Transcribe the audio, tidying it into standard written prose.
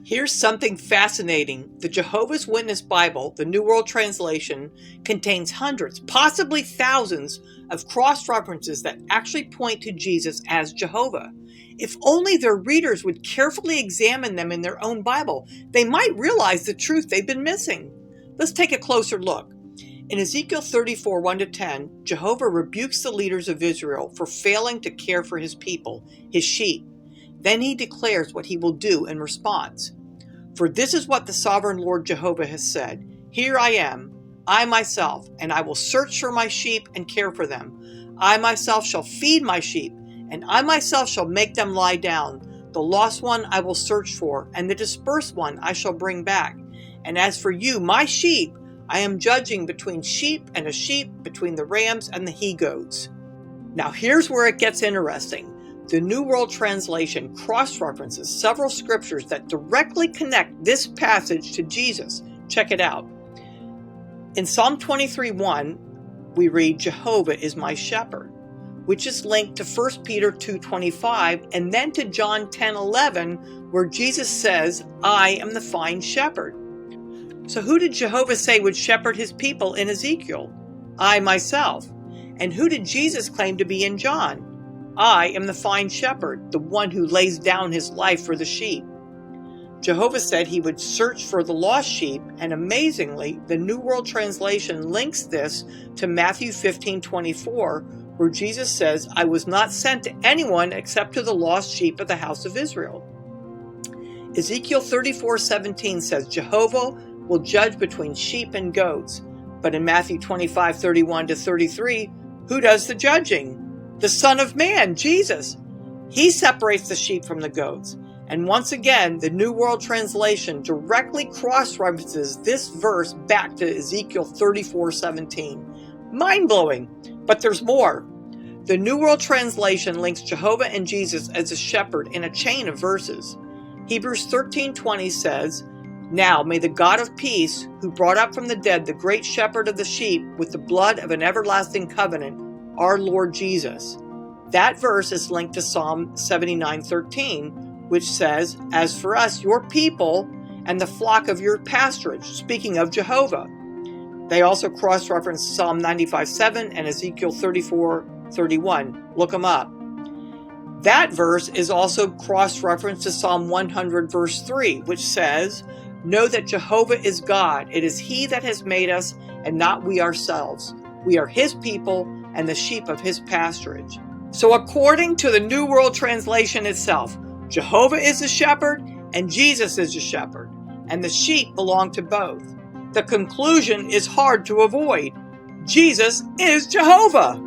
Here's something fascinating. The Jehovah's Witness Bible, the New World Translation, contains hundreds, possibly thousands, of cross-references that actually point to Jesus as Jehovah. If only their readers would carefully examine them in their own Bible, they might realize the truth they've been missing. Let's take a closer look. In Ezekiel 34, 1-10, Jehovah rebukes the leaders of Israel for failing to care for his people, his sheep. Then he declares what he will do in response. For this is what the sovereign Lord Jehovah has said. Here I am, I myself, and I will search for my sheep and care for them. I myself shall feed my sheep, and I myself shall make them lie down. The lost one I will search for, and the dispersed one I shall bring back. And as for you, my sheep, I am judging between sheep and a sheep, between the rams and the he-goats. Now here's where it gets interesting. The New World Translation cross-references several scriptures that directly connect this passage to Jesus. Check it out. In Psalm 23:1, we read, Jehovah is my shepherd, which is linked to 1 Peter 2:25, and then to John 10:11, where Jesus says, I am the fine shepherd. So who did Jehovah say would shepherd his people in Ezekiel? I myself. And who did Jesus claim to be in John? I am the fine shepherd, the one who lays down his life for the sheep. Jehovah said he would search for the lost sheep, and amazingly, the New World Translation links this to Matthew 15:24, where Jesus says, I was not sent to anyone except to the lost sheep of the house of Israel. Ezekiel 34:17 says Jehovah will judge between sheep and goats. But in Matthew 25:31-33, who does the judging? The Son of Man, Jesus. He separates the sheep from the goats. And once again, the New World Translation directly cross-references this verse back to Ezekiel 34:17. Mind-blowing, but there's more. The New World Translation links Jehovah and Jesus as a shepherd in a chain of verses. Hebrews 13:20 says, Now may the God of peace, who brought up from the dead the great shepherd of the sheep with the blood of an everlasting covenant, our Lord Jesus. That verse is linked to Psalm 79:13, which says, As for us, your people, and the flock of your pasturage, speaking of Jehovah. They also cross-reference Psalm 95:7 and Ezekiel 34:31. Look them up. That verse is also cross-referenced to Psalm 100 verse 3, which says, Know that Jehovah is God. It is he that has made us, and not we ourselves. We are his people and the sheep of his pasturage. So according to the New World Translation itself, Jehovah is the shepherd and Jesus is the shepherd, and the sheep belong to both. The conclusion is hard to avoid. Jesus is Jehovah.